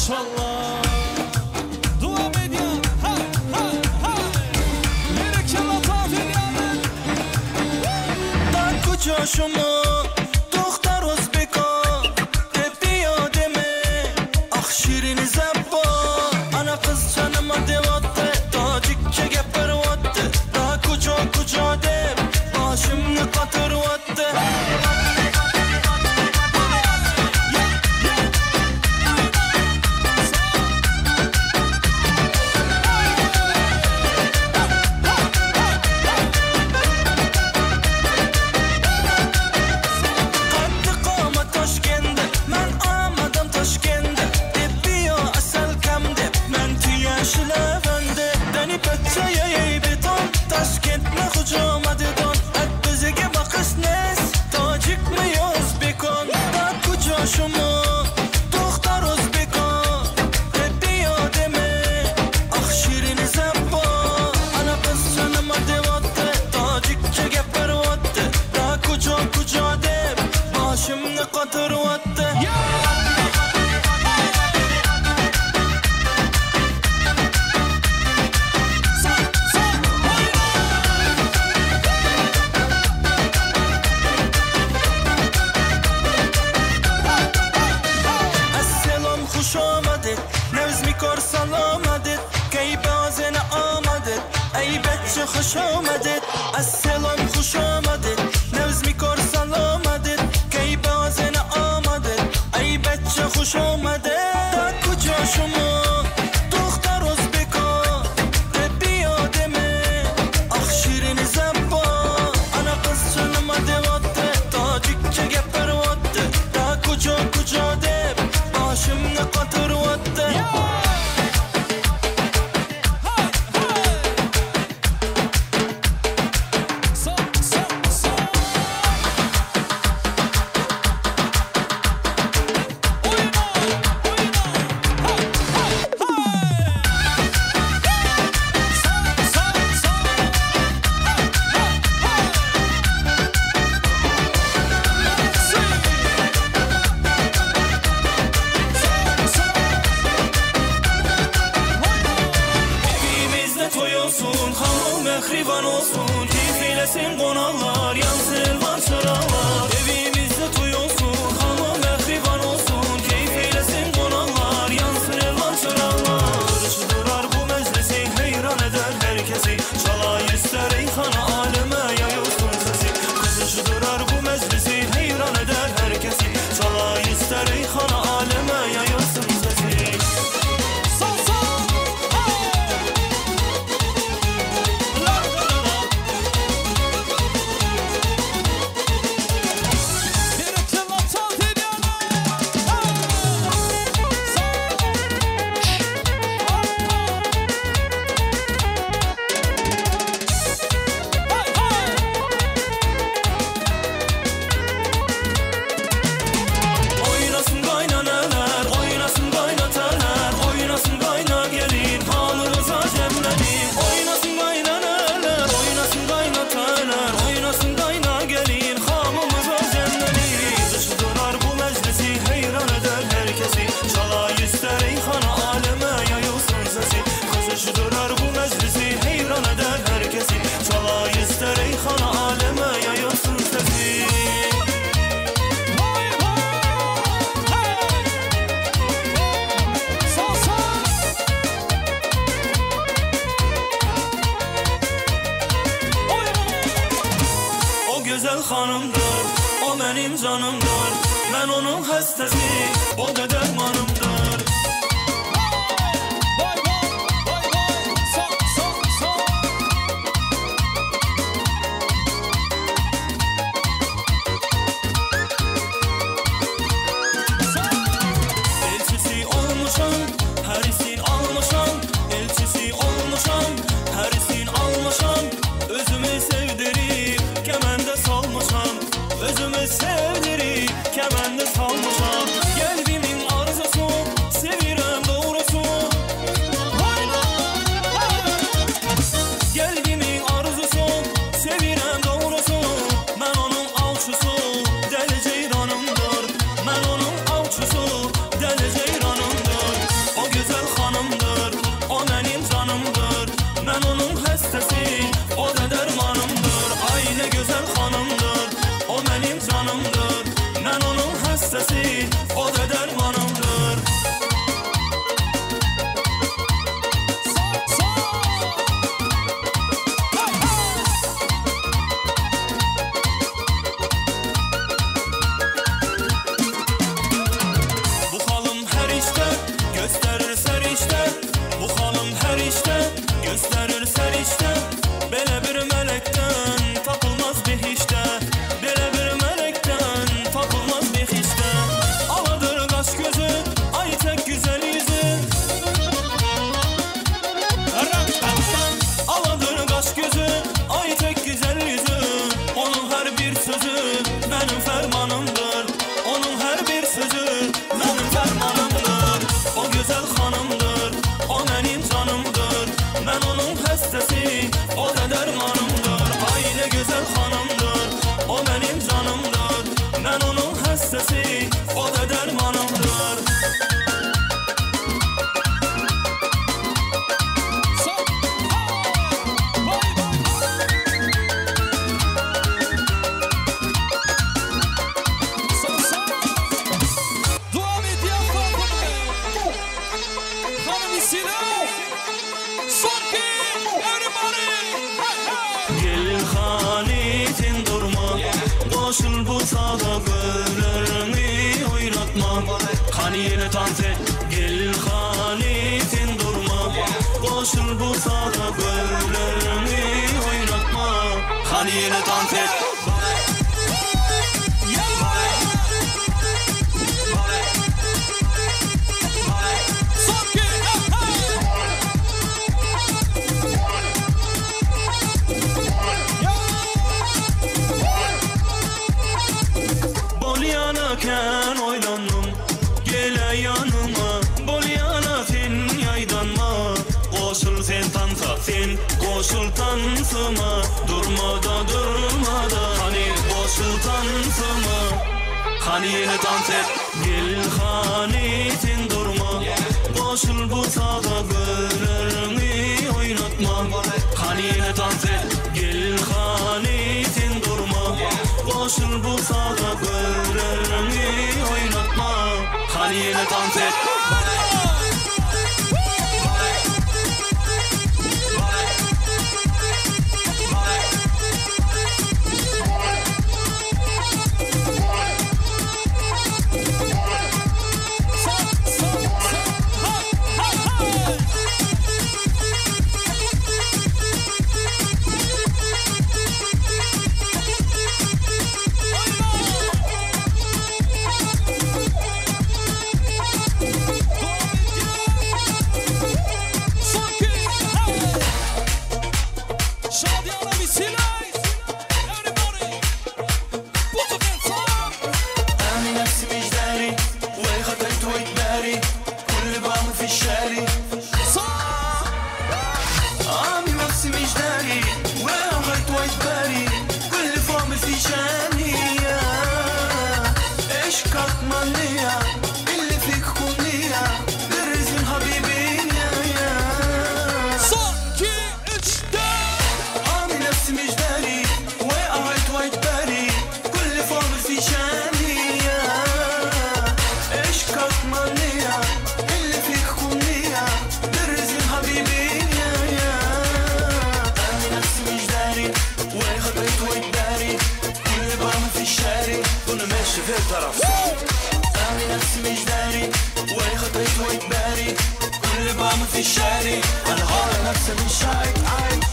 maşallah. Dua medya, hay hay hay. Bereke latafet yani. Dan kucağıma doktor Özbeko de yademe. Ah şirin zabba ana kız canıma devattı. Tacikçe geper vattı. Daha kucağa de başımı katır vattı. خوش آمدید السلام خوش آمدید نوز میکار سلام آمدید کی بازن آمدید ای بچه خوش آمدید در کجا شما دختر ازبکا بیادمه آخ شیرین زبا انا قز جنم دیواده تاجیک چه گپر واده در کجا دب باشم نقاطر واده Mehriban olsun, keyiflesin konaklar, yansın elvan çıralar. Evimizde toy olsun, hanım mehriban olsun, keyiflesin konaklar, yansın elvan çıralar. Kırışı durar bu meclisi, heyran eder herkesi, çalay ister eyhana aleme yayılsın sesi. Kırışı durar bu meclisi, heyran eder herkesi, çalay ister eyhana aleme yayılsın sesi. Güzel hanımdır, o benim canımdır. Ben onun hastası, o da dermanımdır. Elçisi olmuşam, her isin almışam. Elçisi olmuşam, her isin almışam. Özümü sevdirip kemende salmışam. Özümü sevdirip kemende salmışam. Kalbimin arzusu Ben onun hastası, o da dermanımdır. Ay ne güzel hanımdır, o benim canımdır. Ben onun hastası, o da dermanımdır. Bu halım her işte gösterir serişte. Bu halım her işte gösterir serişte. Böyle bir melekten tapılmaz bir hiçte. Böyle bir melekten tapılmaz bir hiçte. Aladır kaş gözü, ay tek güzel yüzü. Aladır kaş gözü, ay tek güzel yüzü. Onun her bir sözü benim fermanımdır. Onun her bir sözü benim fermanımdır. O güzel hanımdır, o benim canımdır. Ben onun hastası, o da dermanımdır. Ay ne güzel hanımdır, o benim canımdır. Ben onun hastası, o da dermanımdır. Dua Medya Fatma Hanım Sinan Sonki everybody Gel halitin durma, koşul bu sağda gönlümü oynatma. Hani yine dans et, gel halitin durma, koşul bu sağda gönlümü oynatma. Hani yine dans et. Sonki Bolyanaken oylandım, gele yanıma. Bolyana sen yaydanma, koşul sen tansa, sen koşul tansıma. Durmada durmada, hani koşul tansıma. Hani yine dans et, gel hani sen durma, koşul bu sağda gönlümü oynatma. Hani yine dans et, gel hani sen durma, koşul bu sağda gönlümü oynatma. Hani yine dans et. في الشارع انا هارا نفسي من شايك عايك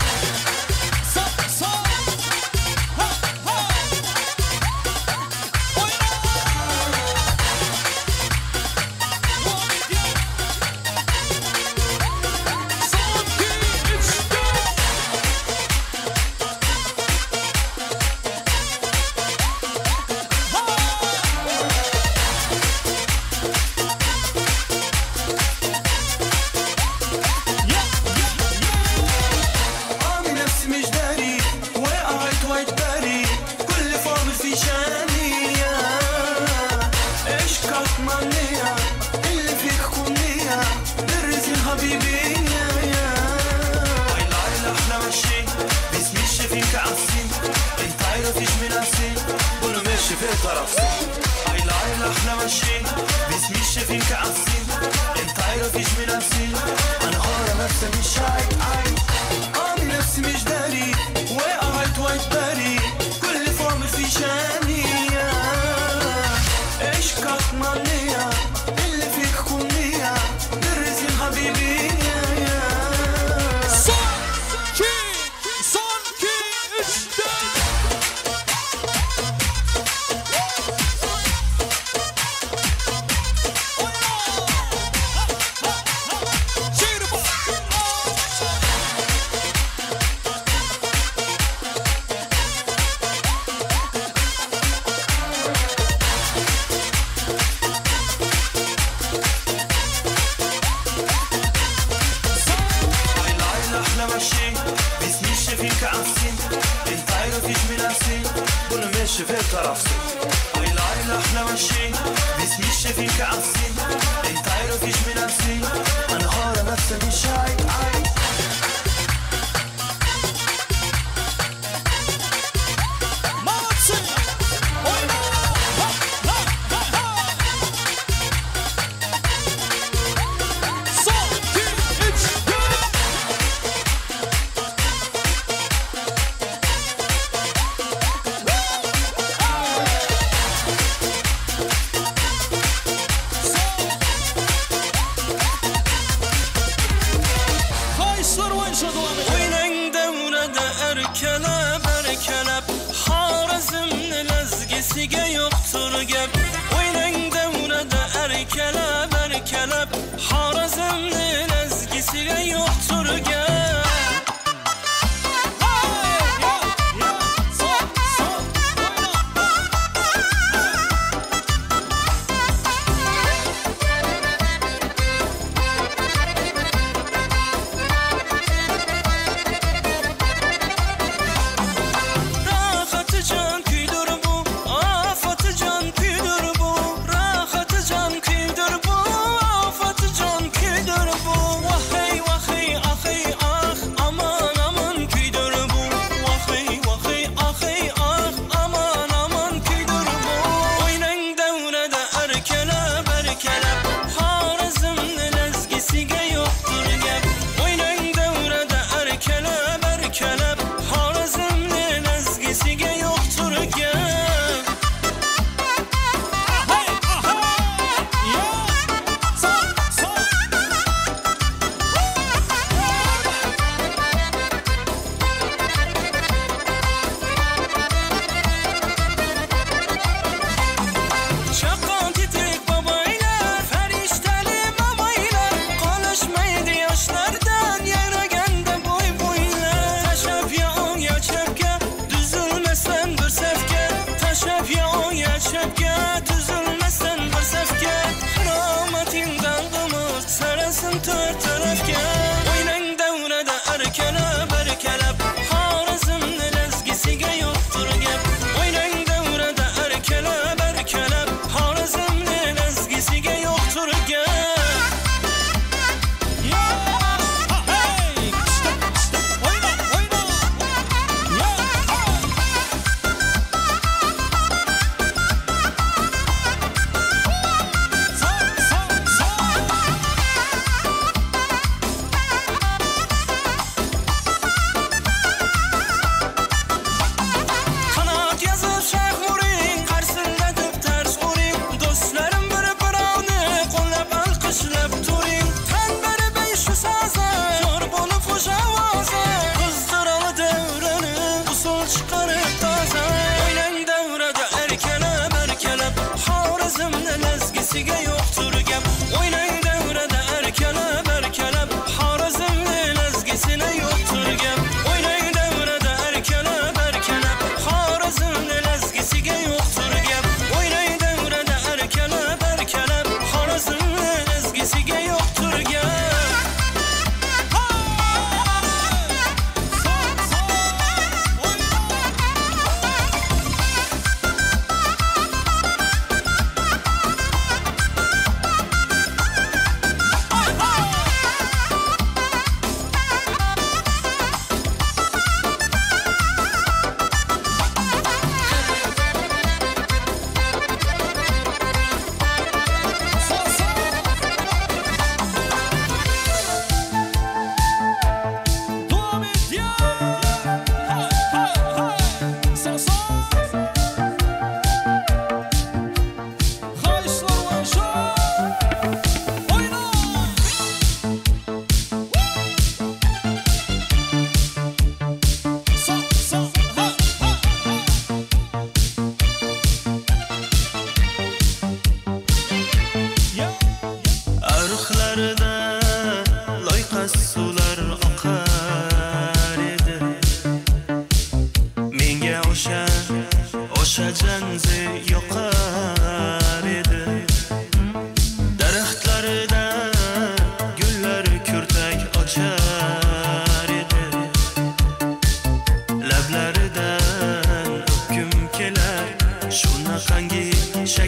طرفين هاي العيلة أحلى ماشي باسمي الشفين كعفين انت عارفيش من نفسي أنا غارة نفسي مش عايد أنا نفسي مش داري وقعت واتباري كل فورم في شانية إيش كاتمانية اللي فيك كمية بالرزين حبيبي في طرفي هاي العيلة أحلى ماشي باسمي الشفين كعفين انت عارفيش من نفسي أنا غارة نفسي مش عايد Siga yoktur gep Oynan devrede erkelep erkelep Harazemli ezgisiga yoktur gep Hey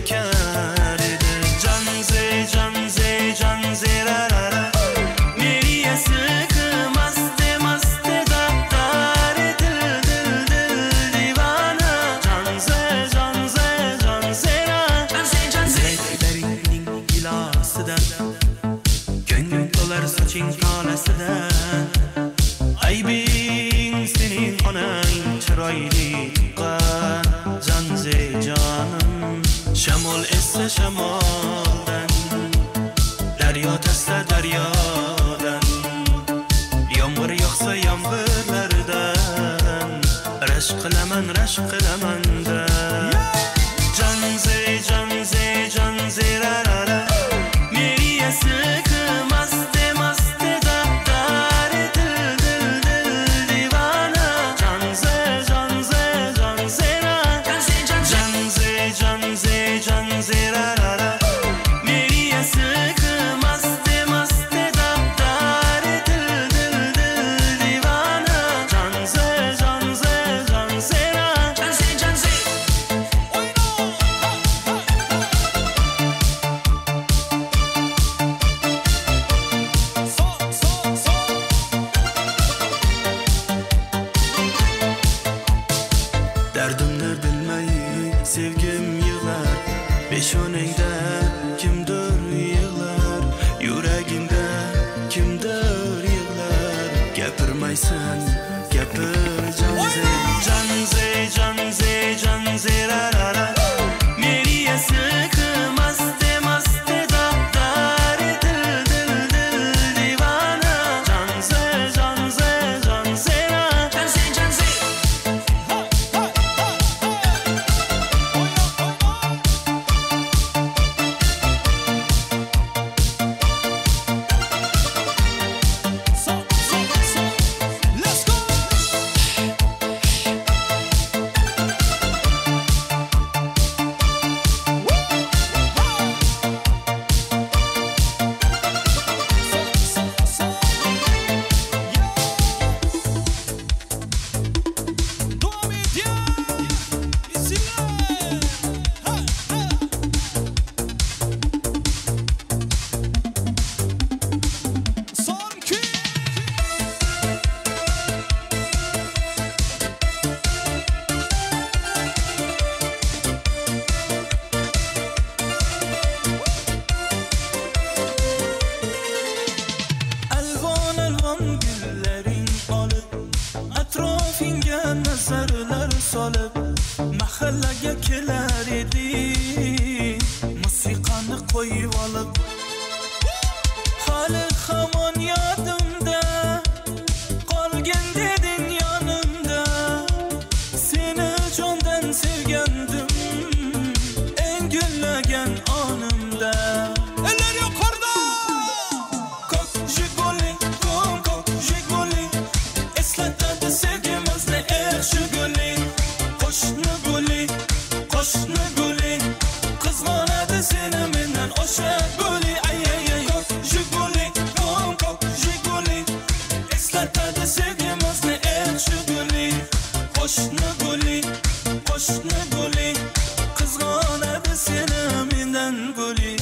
bekar edi. Can zerara meri esiki maste daptar dil divana. Can zera Zeytlerining ilosidan ko'nglim to'lar soching tolasidan. Aybing sening onang chiroyli tuqqan. Canım shamol essa shamoldan, daryo tasla daryodan, yomg'ir yog'sa yomg'irlardan, rashq qilamanda. Can zerara meri esiki maste daptar dil divana. Can zerara meri esiki maste daptar dil divana. Can zera dardimni bilmay sevgim yig'lar. Beshonangda kimdir yig'lar, yuragingda kimdir yig'lar. Gapirmaysan, gapir Can zerara meri esiki maste daptar dil divana. Can zera Let's go. Güllaring olib, atrofingga nazarlar solib, mahallaga kelar eding, musiqani qo'yib olib. Hali hamon yodimda qolgan deding yonimda. Seni jondan sevgandim eng gullagan onimda. Eller yuqorida eslatadi sevgimizni yaxshi guli. Qo'shni guli qizg'onadi seni mendan o'sha guli. Ay Jiguli eslatadi sevgimizni yaxshi guli. Qo'shni guli qizg'onadi seni mendan guli.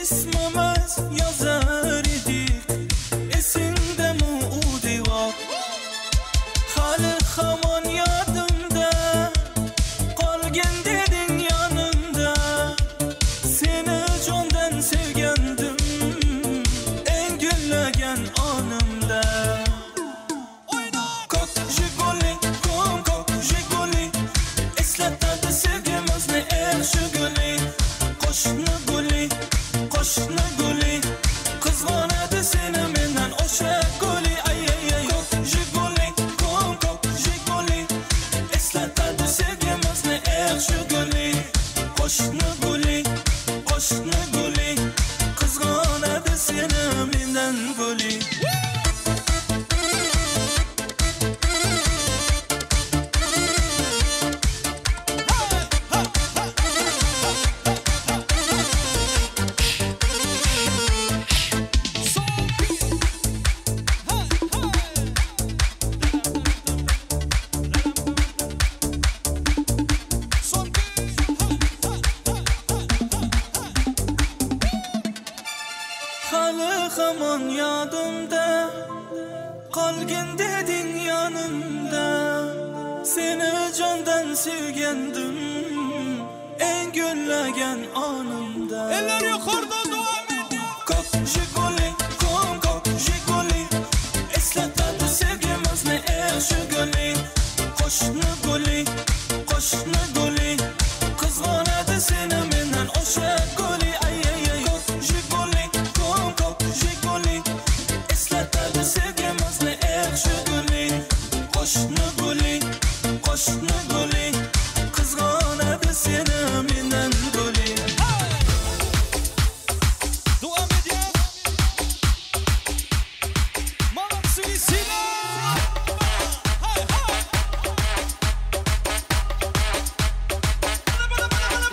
Ismimiz yozar edik, esingdami u Halı hamon yadımda Qalgin dedin yanımda Seni candan sevgendim En gönlegen anımda Eller yukarıda dua ediyor. Kop jigoli, kop jigoli Eslatadi sevgimizni Jigoli Qo'shni guli Qizg'onadi seni mendan o'sha guli ay Kop jigoli, kop jigoli Eslatadi sevgimizni Jigoli Qo'shni guli Qizg'onadi seni mendan guli Dua ediyor. Mamak suisine. Hay hay.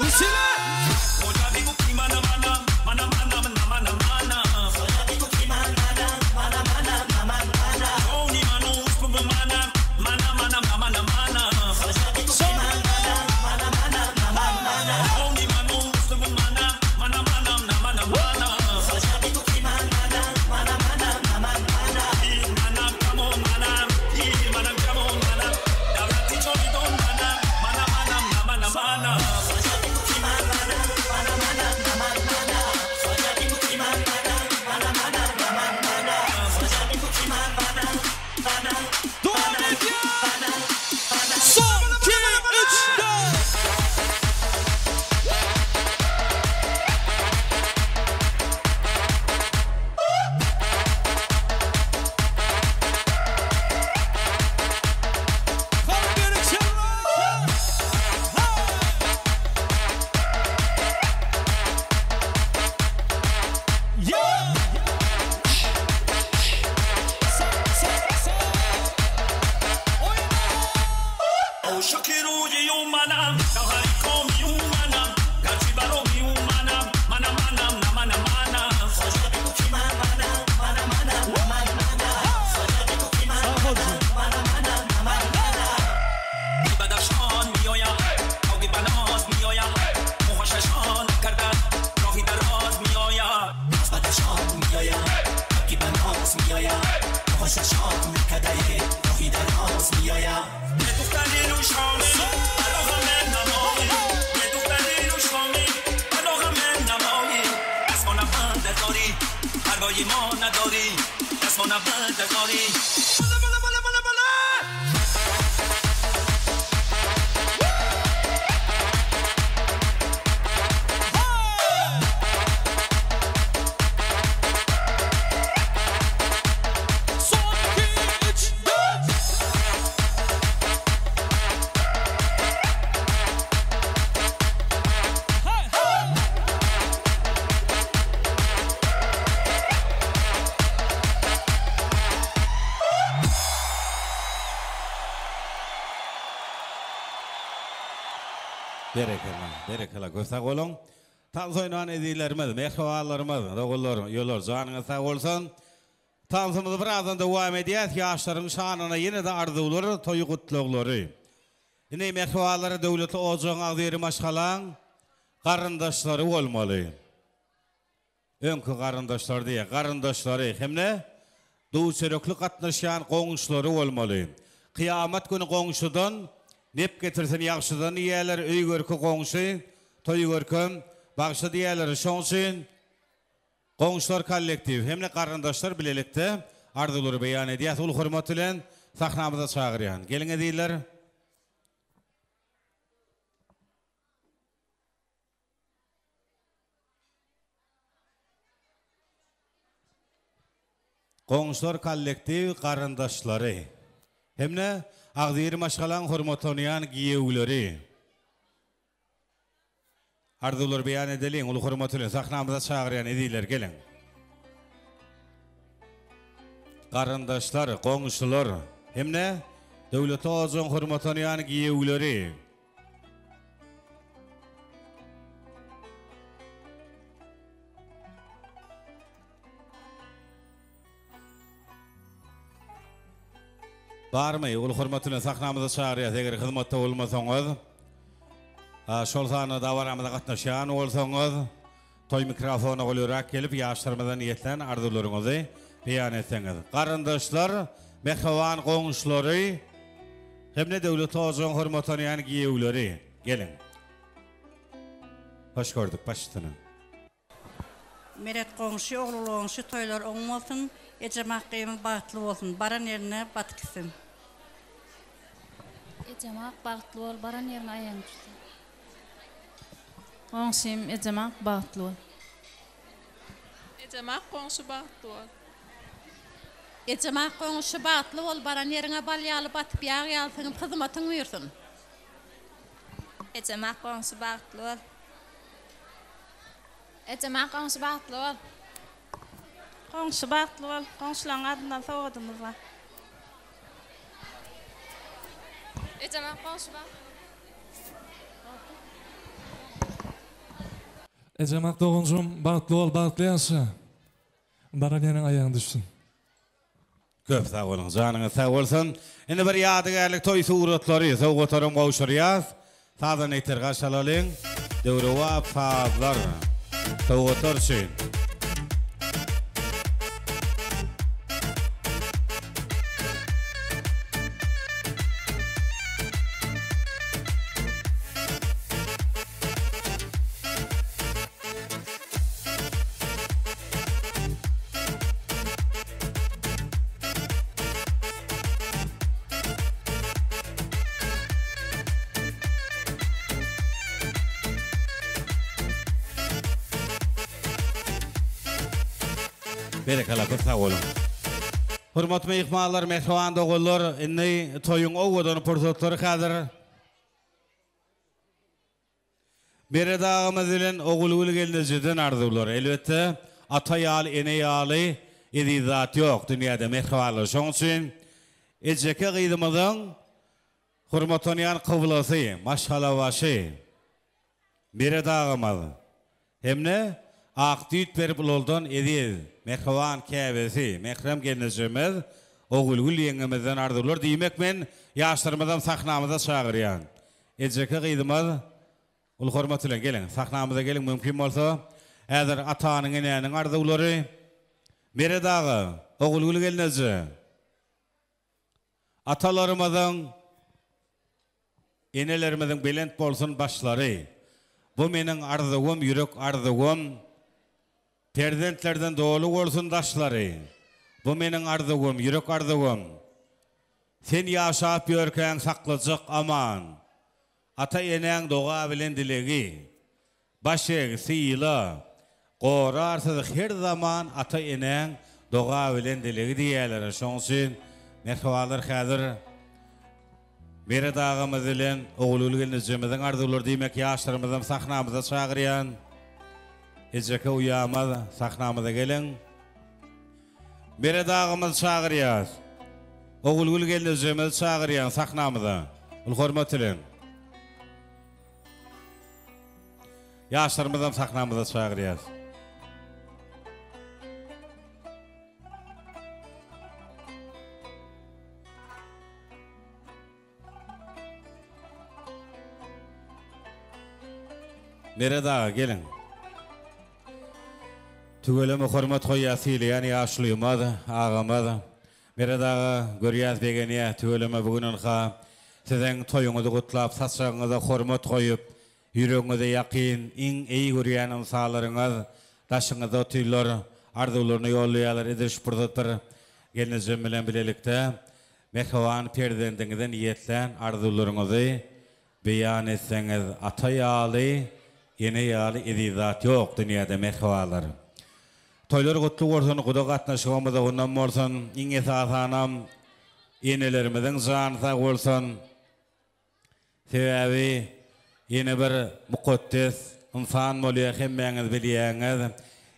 Usile. Berekela göster olun. Tansoynan edilerimiz, mehvalarımız, doğullarım, yollar canına sağ olsun. Tansımız birazdan devam ediyet. Yaşların şanına yine de arzuları, toyu kutluqları. Yine mehvaları devleti ocağın ağzıyeri maşkalan, karındaşları olmalı. Önkü karındaşlar diye, karındaşları hem ne? Doğu çöröklü katlaşan qoğuşları olmalı. Kıyamet günü qoğuşudan, nep getirsin yaxşıdan iyeler öy görkü qoğuşu, toy görkü, bağışı diyeleri şonsun, qoğuşlar kollektiv, hem ne karındaşlar bilelikte, arzuları beyan ediyet, ul hürmet ile sahnamıza çağırıyan. Gelin ediyler. Qoğuşlar kollektiv karındaşları, hem ne? Ağzıyır maşkalan hürmetoniyan giyevleri. Arzular beyan edelim, ulu hürmetini sahnamıza çağırayan ediler, gelin. Karındaşlar, qoğuşlar, hem ne? Devleti ocağın hürmetoniyan giyevleri. Barmay, ulu hürmetine sahnamıza çağırıyat, eğer hizmette olmasanız, şol sahne davaramıza katnaşan olsanız, toy mikrofonu olarak gelip yaşlarımızdan niyetlen arzularınızı beyan etseniz. Qarandaşlar, mehriban qoňuşlary, hem de devlet oğuzun hürmetanyany giýewleri, gelin. Hoş gördük başytyny. Meret qoňşy ogluluğunşy toylar oň bolsun, ejemak gyýymy bagtly bolsun, baran ýerine batkysyň. Ejemak bagtly bol, baran ýerine aýan düşsün. Qoňşym ejemak bagtly bol. Ejemak qoňşy bagtly bol. Ejemak qoňşy bagtly bol, baran ýerine balýaly batyp ýagyalsyň, hyzmatyň buyursun. Ejemak qoňşy bagtly bol. Ejemak qoňşy bagtly bol. Qoňşy bagtly bol, qoňşularyň adyndan sowadymyz bar. Ejemak qoňşy bagtly. Ejemak doğunjum bagtly bol, bagtly ýaşa. Baran ýerine aýaň düşsün. Köp sağ olun, canınız sağ olsun. Indi bir ýadygarlyk toy suratlary, sowgatlarym gowşurýas. Tadan eýtir gaşalalyň, döwrewa fazlar. Sowgatlar üçin. Berekala köp sağ olun. Hürmetli mehmanlar, mehriban dogullar, indi toyun owadan pursatları hazır. Bere dağımız bilen ogul gelnejiden arzular. Elbette ata ýaly, ene ýaly edi zat ýok dünýäde mehribanlar. Şoň üçin ejeke gydymyzyň hurmatlanýan kıblasy, maşhalawaşy. Bere dağımız. Hemne Aqdüt berip uloldan edil, mehriban käbesi, mehrem gelnejimiz, ogul ýeňimizden arzular diýmek men ýaşlarymyzdan sahnamyza çagyrýan. Ejeke gydymyz, ul hormat bilen gelin, sahnamyza gelin mümkin bolsa, häzir atanyň enäniň arzulary, bere dagy, ogul gelneji. Atalarymyzyň, enelerimizin belent bolsun başlary. Bu meniň arzugum, ýürek arzugum. Perdentlerden dolu olsun daşları. Bu meniň arzugum, ýürek arzugum. Sen ýaşap ýörken sakladyk aman. Ata enäň doga bilen dilegi. Başyk syýla. Gorarsız her zaman ata enäň doga bilen dilegi diýerler. Şoň üçin merhabalar häzir. Bere dağımız bilen ogul gelnejimiziň arzulary diýmek ýaşlarymyzdan sahnamyza çagyrýan. Ejeke uyamaz, sahnamıza gelin. Bere dağımız çağırıyaz. Ogul gelnejimiz çağırıyan sahnamıza. Ul hormat bilen. Ýaşlarymyzdan sahnamyza çağırıyaz. Bere dağı gelin. Tügeleme hormat koyasıyla yani yaşlıyımad, ağamad. Bere dağı görýäs begeniye tügeleme bugünün ha. Sizin toyuňuzy gutlap, saçaňyza hormat koyup, ýüregiňize ýakyn, iň eýi görýän insalaryňyz, daşyňyza tüýler, arzularyny ýollaýarlar, ediş pursatlar. Gelnejim bilen bilelikde, mehriban perdendiňizden ýetlen arzularyňyzy beýan etseňiz, ata ýaly, ene ýaly edi zat ýok dünýäde mehribanlar. Toylar gutlu bolsun, Guda gatnaşygymyza gundan bolsun, iň esasanam enelerimizin jany sag bolsun. Sebebi ene bir mukaddes insan bolýar, hemmeňiz bilýäňiz.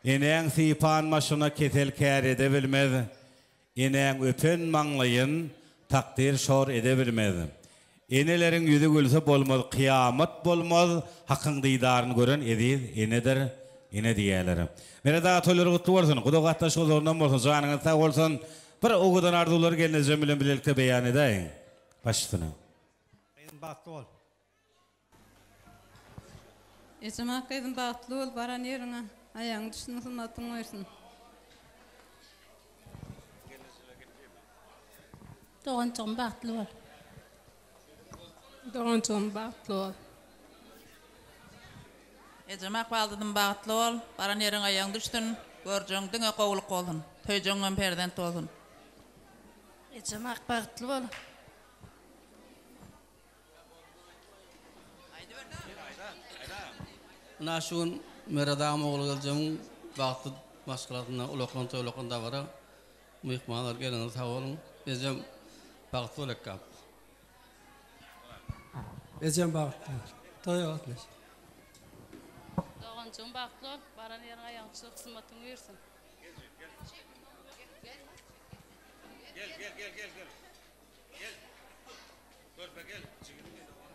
Eneň sypan maşyna kesel kär ede bilmez. Eneň öpen maňlaýyn takdir şor ede bilmez. Eneleriň ýüzi gülse bolmaz, kıyamet bolmaz, hakyň diýdaryny gören edil, enedir, ene diýerler. Mene daha toylar gutlu bolsun, Guda gatnaşygyndan bolsun, janyňyz sag bolsun. Bir ogudan arzular gelnejim bilen bilelikde beýan edeýin. Başytyny. Bagtly bol. Ejemak gyzym bagtly bol, baran ýerine Ayağın düşsün sınatın versin. Doğançığım bahtlı ol. Doğançığım bahtlı ol. Ejemak baldydım bagtly ol, baran yerin ayağın düştün, görjüň diňe gowuluk boldun, töýjüňem perdent boldun. Ecemak bahtlı ol. Naşun meradam oğlu geleceğim vakti maskalatına ulaklan toylaklan da var. Mihmanlar gelin sağ olun. Ezem vakti olak kap. Ezem baktı. Toy atmış. Doğançığım bahtlı ol. Baran yerin ayağın düştün kısmatın versin.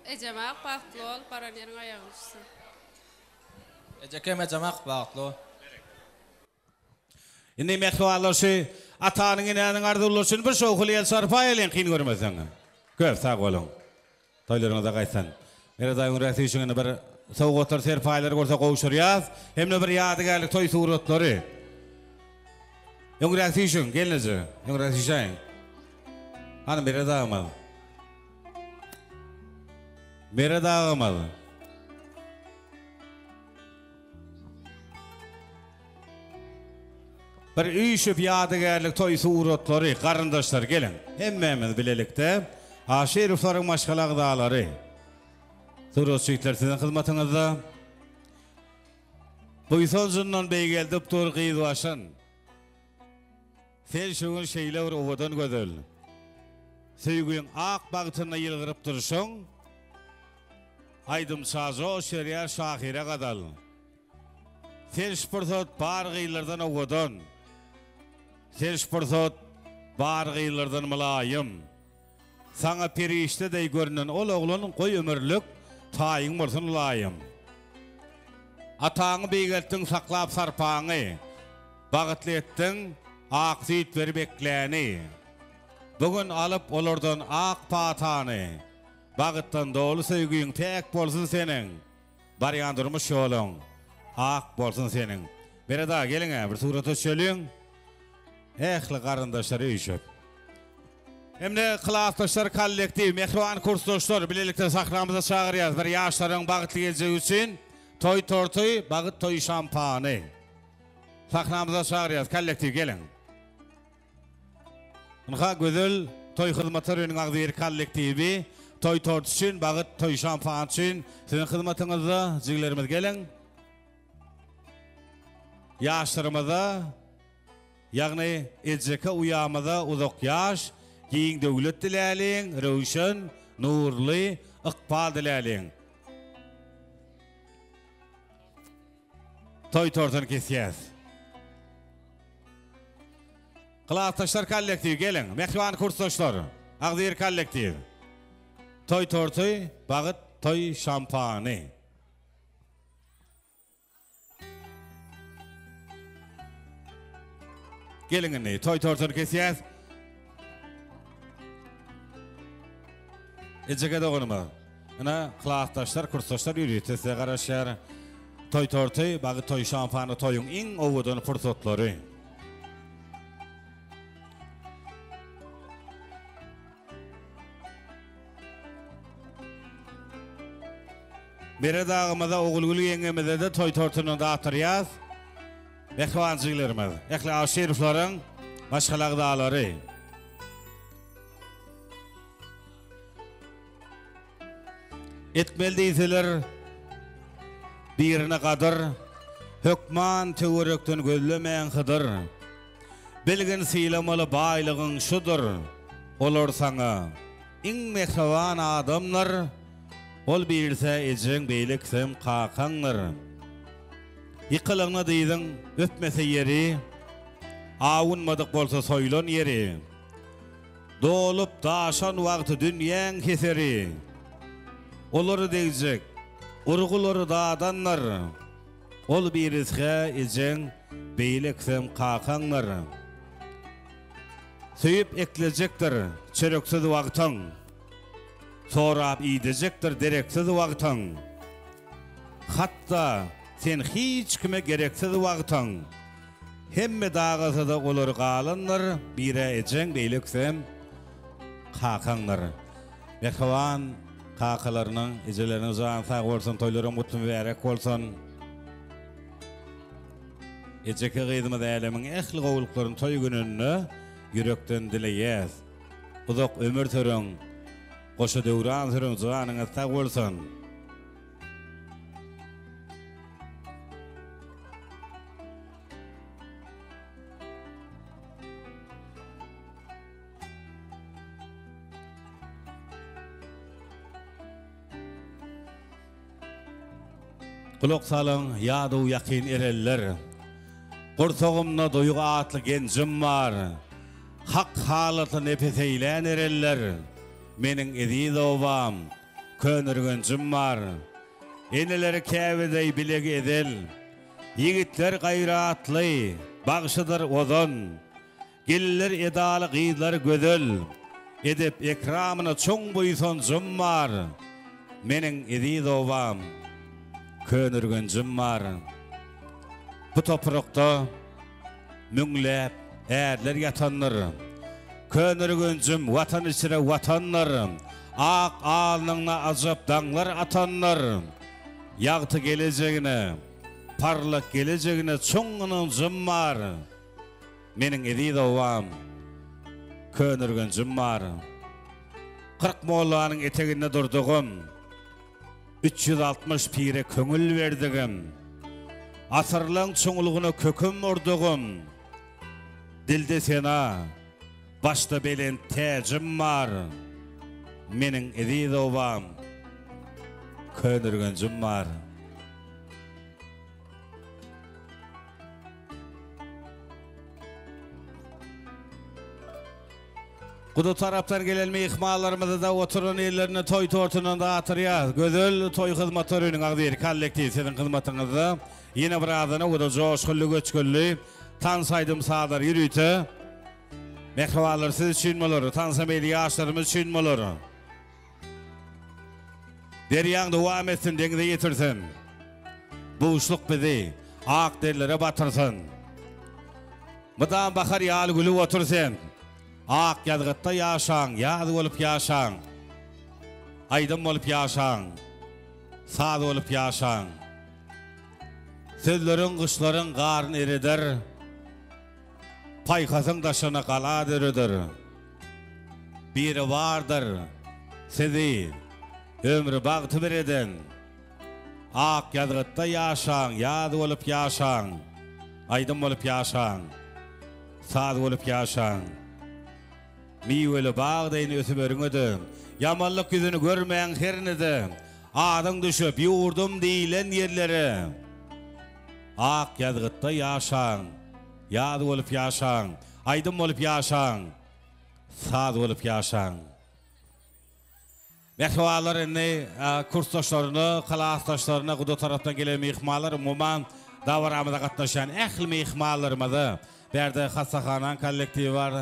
Ecemak bahtlı ol, baran yerin ayağın düşsün. Ejekem ejemak bagtly. Indi mehruallar şu atanın inanın ardılar bir şoğul sarpaylen kin görmesen. Köp sağ olun. Toylarına da qaysan. Meradayın rəsişini bir soğuqlar serpaylar görsə qowşur yaz. Hemne bir yadigarlyk toy suratları. Ýöň rəsişin gelnezi. Ýöň rəsişin. Hanı meradayım. Meradayım. Bir üýşüp ýadygarlyk toy suratları garyndaşlar gelin. Hemmemiz bilelikde Aşeriflaryň maşgala gydalary. Suratçylar sizin hyzmatyňyzda. Bu sözünden beýgel doktor Gyýdwaşyn. Sen şuň şeýler owadan gözel. Söýgüň ak bagtyna ýylgyryp durşyň. Aýdym sazo şeriýa şahire gadal. Sen şpurtot bar gyýlardan owadan. Sen şpurtot bar gyýlardan mylaýym. Sana perişte de görünen ol oğlanın koy ömürlük taýyň bolsun laýym. Ataňy beýgeltdiň saklap sarpaňy, bagtly etdiň ak süýt berip bekläni. Bugün alıp olardan ak patany, bagtdan dolu söýgüň tek bolsun seniň. Barýandyrmyş ýoluň ak bolsun seniň. Bereda geliňe bir surat çöliň. Ehli garyndaşlar üýşüp. Hemde klassdaşlar kollektiv, mehruan kursdaşlar bilelikde sahramyza çağırýar. Bir ýaşlaryň bagtly geljegi üçin toy torty, bagyt toy şampany. Sahramyza çağırýar, kollektiv gelin. Ynha gözel toy hyzmatlarynyň agdyr kollektivi, toy torty üçin, bagyt toy şampany üçin sizin hyzmatyňyzda jiglerimiz gelin. Ýaşlarymyza, ýagny ejeke uýamyza uzak ýaş, giyin döwlet diläliň, röwşen, nurly, ykbal diläliň. Toy tortun kesýäs. Klassdaşlar kollektivi gelin, mehruan kursdaşlar, agdyr kollektiv. Toy torty, bagyt toy şampany. Gelin toy tortun kesýäs. Ejeke dogunma. Ana klassdaşlar, kursdaşlar ýürütse garaşar. Toy torty, bagyt toy şampany toyuň iň owadan fursatlary. Bere dağımada oğulgulu yeňemizde de toy tortuny dağıtyrýas. Mehruançylarymyz, ehli aşeriflaryň maşgala gydalary. Etmeli diýseler birine gadyr, hökman töwerekden gözlemeýän hydyr. Bilgin silamaly baýlygyň şudur. Olar saňa iň mehriban adamlar, ol birse ejeň beýleksem kakaňlar. Ýykylyňa diýdiň öpmese ýeri, awunmadyk bolsa soýlan ýeri. Dolup daşan wagty dünýäň keseri. Olary degijek, urgulary dadanlar. Ol birisge ejeň beýleksem kakaňlar. Söýüp eklejekdir çöreksiz wagtyň. Sorap iýdejekdir dereksiz wagtyň. Hatda sen hiç kime gereksiz wagtyň hemme dağısa da olur galanlar bire ejeng beýleksem kakaňlar. Mehwan kakalarynyň ejelerini uzan sag bolsun, toýlary mutlu berek bolsun. Ejeke gyzmy dälemiň ähli gowluklaryny toý gününe yürekden dileýäs. Uzak ömür sürüň, goşa döwran sürüň, janyňyz sag bolsun. Kulak salan ýa-da ýakyn ereller. Gursagymda doýugy atly gencim bar. Hak halaty nefes eýlän ereller. Meniň edil obam, könürgencim bar. Eneleri käbedey bilegi edil. Yigitler gaýratly, bagşydyr ozon. Geliller edaly gyzlar gödül. Edip ekramyna çoň boýson jymmar. Meniň edil obam, könürgencim bar. Bu toprakda müňläp ädler ýatanlar. Könürgencim watan içine watanlar. Ak alnyňna ajap daňlar atanlar. Ýagty gelejegine, parlak gelejegine çoňgynyň bar. Meniň edil obam, könürgencim bar. 40 mollanyň eteginde durdugum. 360 pire köngül verdigim. Asırlaň çoňulugyna köküm ordugum. Dilde sena, başta belen täjim bar. Meniň edil obam, könürgencim bar. Gudu tarapdan gelen mehmanlarymyzy da oturan ellerine toy tortunan da atyrýar. Gözel toy hyzmatlarynyň agdyr kollektiv sizin hyzmatyňyzda ýene bir adyna gudu joşgully göçgülli tansaýdym sadar ýürüýte. Mehmanlar siz üçin bolar, tansameýli ýaşlarymyz üçin bolar. Derýäň dowam etsin, deňde ýetirsin. Bu uşluk bizi ak derlere batyrsyn. Mydam bahar ýaly güli otursan. Ak ýadgatda ýaşaň, ýady bolup ýaşaň. Aýdym bolup ýaşaň. Saz bolup ýaşaň. Sözleriň gışlaryň garyn eridir. Paýkasyň daşyna galad eridir. Biri bardyr. Sizi ömrü bagty bereden. Ak ýadgatda ýaşaň, ýady bolup ýaşaň. Aýdym bolup ýaşaň. Saz bolup ýaşaň. Miweli bagdaýyny ösüp öňüde, ýamanlyk ýüzüni görmeýän hernede, adyň düşüp ýurdum diýilen ýerlere. Ak ýadgatda ýaşaň, ýady bolup ýaşaň, aýdym bolup ýaşaň, saz bolup ýaşaň. Mehmanlaryny, kursdaşlaryny, klassdaşlaryny, gudu tarapdan gelen mehmanlar umumyň dawramyda gatnaşan ähli mehmanlarymyzy, berde hassahanaň kollektiwi bar.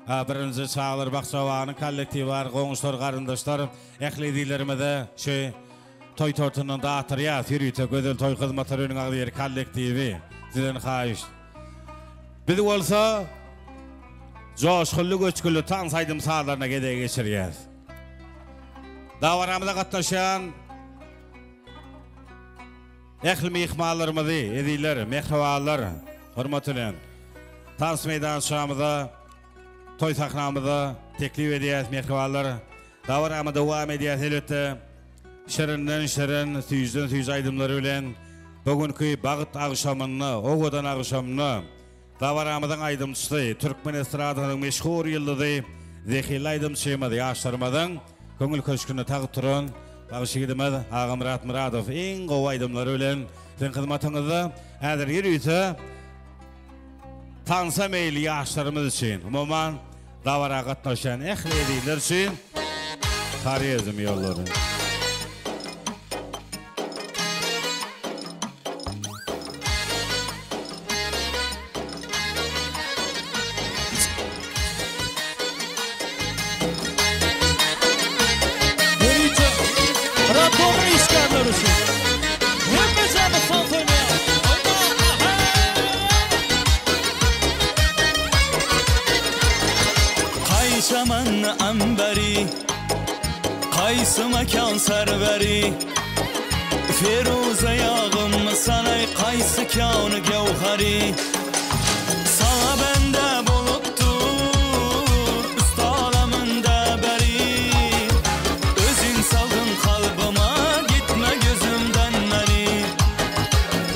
Birinci Çağlar Bakçavanyň kollektiwi bar, goňuşlar, garyndaşlar, ähli edilerimize şu toy tortunan da atyrýar, ýürüýte gözel toy hyzmatlarynyň agdyr kollektiwi. Sizden haýyş. Biz bolsa joşgully göçgülli tansaýdym saatlaryna gede geçirýär. Dawaramyza gatnaşan ähli mehmanlarymyzy, ediler, mehmanlar, hormatly tans meýdan şamyda toy sahnamyza teklip edýär mehmanlar. Dawaramyza dowam edýär elbetde. Şerinden şerin, süýjden süýj aýdymlary bilen bugünkü bagyt agşamyny, owadan agşamyny dawaramyzyň aýdymçysy, Türkmen estradasynyň meşhur ýyldyzy Zehil aýdymçymyz ýaşlarymyzyň köňül köşküne tagyp turan bagşygydymyz Agamurat Muradow iň gowy aýdymlary bilen sizin hyzmatyňyzda häzir ýürüýse tansa meýli ýaşlarymyz üçin, umumyň dawara gatnaşan ähli ediler üçin taryýazym ýollary. Добрый исканlar üçün. Hemme canı son söylüyor. Qaysı mekan serveri Feruze yağım sanay qaysı kânı gevheri Sana bende buluptur üst aleminde beri Özün saldın kalbıma gitme gözümden beri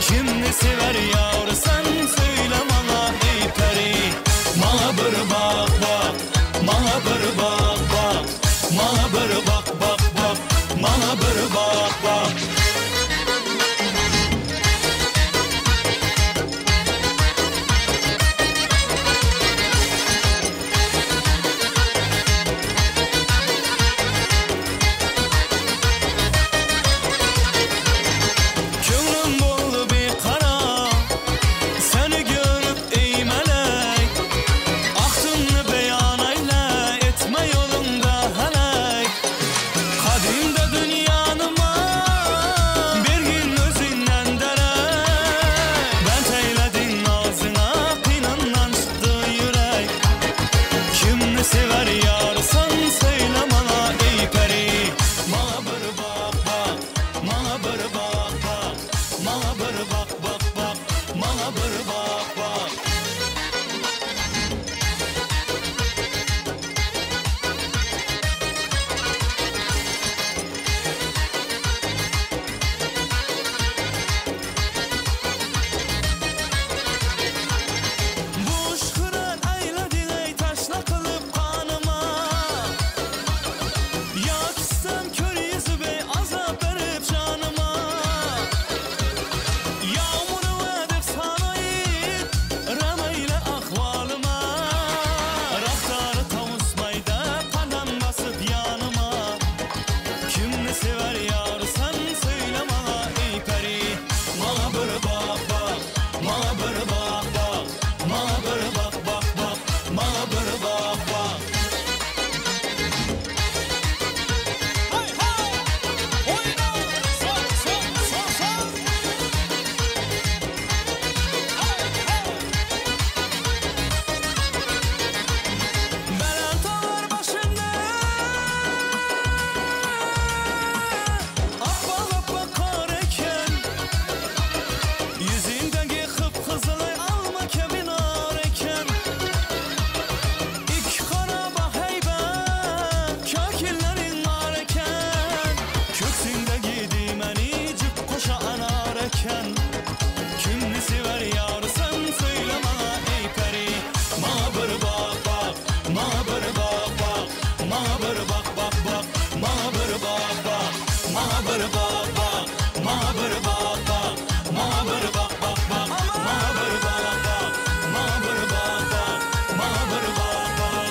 Kimni sever yar sen söyle bana ey peri Bana bir bak bak, bana bir bak bak Bana bir bak bak bak, bana bir bak bak Kömrüm boldu bir kara Seni görüp ey melek Ahtımını beyan eyle etme yolunda helek Kadimde dünyanıma bir gün özünden derek Ben teyledin ağzına pinandan çıktı yürek Kimni sever yar sen söyle bana ey peri Bana bir bak bak, bana bir bak bak Bana bir bak bak bak, bana bir bak bak Bu ışkıran eyledin ey taşla kılıp kanıma Yak istem kör yüzü bey azap verip canıma Yağmuru edip sana it remeyle ahvalıma Raftarı tavusmayda kadem basıp yanıma Kimni sever yar sen söyle bana ey peri Bana bir bak bak, bana bir bak bak Bana bir bak bak bak, bana bir bak bak Hay hay! Oyna! Son son son son! Belantalar başında Abbal abbal kar eken Yüzündeki kıpkızılay alma kemin ar eken İki kara bak heybet Kakillerin nar eken Köksündeki dimeni cık koşa anar eken Kimni sever yar sen söyle bana ey peri Bana bir bak bak, bana bir bak bak Bana bir bak bak bak, bana bir bak bak Bana bir bak bak, bana bir bak bak Bana bir bak bak bak, bana bir bak bak Bana bir bak bak, bana bir bak bak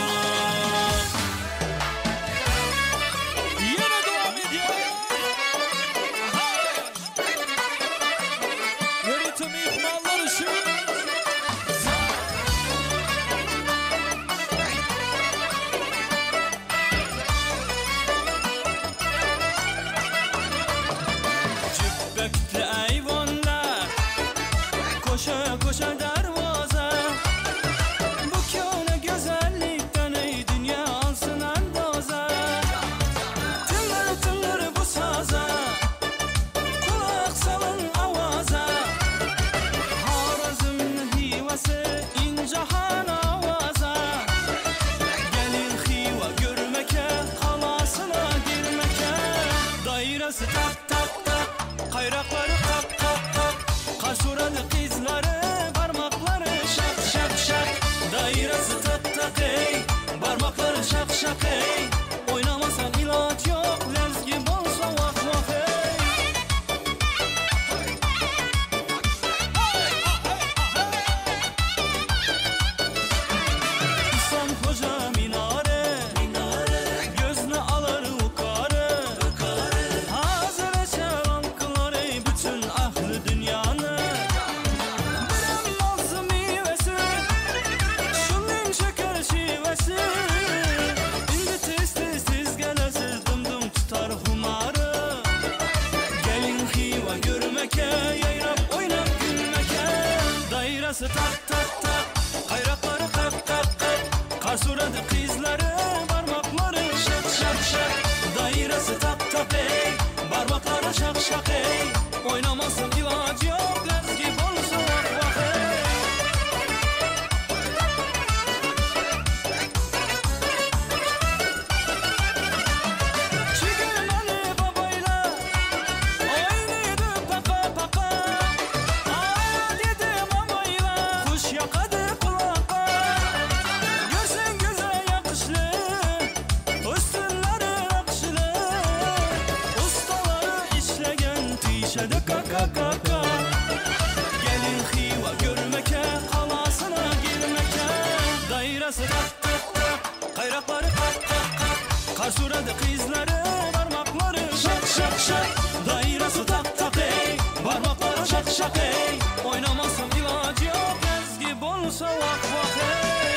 Yine devam ediyor Yönetim ihmalları şu Cübbekli eyvanlar Koşa koşa darvaza Bu kâne güzellikten ey dünya alsın andoza Tınır tınır bu saza Kulak salın avaza Harazımın hivası incahan avaza Gelin hiva görmeke halasına girmeke Dairesi tak tak tak Kayrakları kap kap kap Kaşuralı kızları parmakları şak şak şak Dairesi tak tak ey Parmakları şak şak ey Oynamasan ilaç yok Lens gibi olsa vak vak ey İhsan Hoca minare Gözüne alır ukarı Hazır eşer ankılar ey bütün ahlı dünyanı Bilen nazı meyvesi Şunun şeker şivesi İndi tez tez tez gelesiz dımdım tutar humarı Gelin hiva görmeke yayrap oynap gülmeke Dairesi tak tak tak Kayrakları kap kap kap Karsuradı kızları parmakları şak şak şak Dairesi tişede kaka kaka. Gelin Xiva görmeke, kalasına girmeke. Dairesi tak tak tak, kayrakları kak kak kak. Karsuradı kızları, parmakları şak şak şak. Dairesi tak tak ey, parmakları şak şak ey. Oynamasın ilacı yok, ezgi bolsa vak vak ey.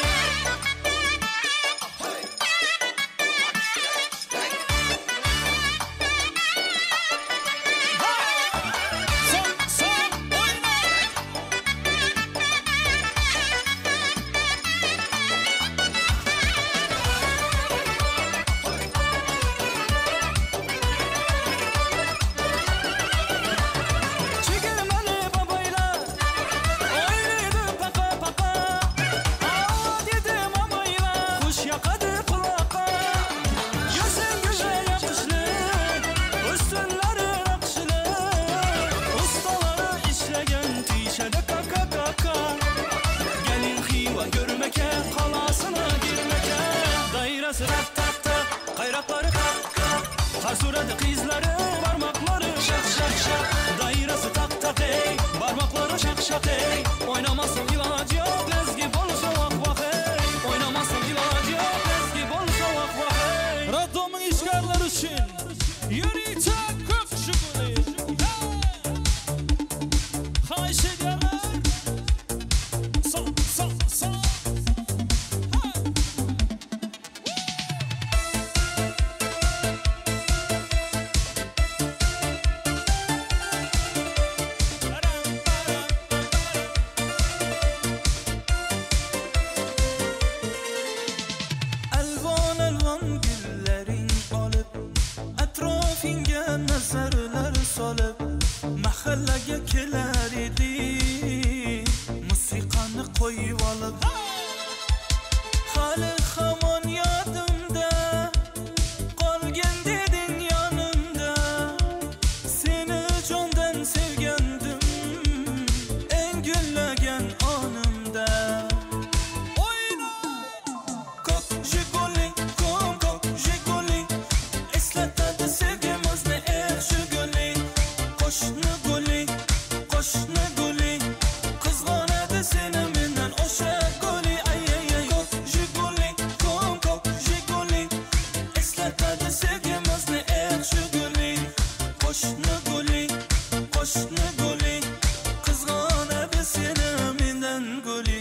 Karsuradı kızları, parmakları şak şak şak. Dairesi tak tak ey, parmakları şak şak ey. Oynamasın ilacı yok, lezgi bolsa vak vak ey. Oynamasın ilacı yok, lezgi bolsa vak vak ey. Radyomun işgalleri için Yürüyecek kök şükürü. Hayş ediyorlar. Sağ. Mahallaga kelar edi musiqani qo'yib olib hali hamon yodimda qolgan deding yonimda seni jondan sevgandim eng gullagan onimda o'yna kok jiguli kok jiguli eslatadi sevgimizni yaxshi guli qo'shni guli qizg'onadi seni mendan o'sha guli ay ay ay kok jiguli kok jiguli eslatadi sevgimizni yaxshi guli qo'shni guli qizg'onadi seni mendan guli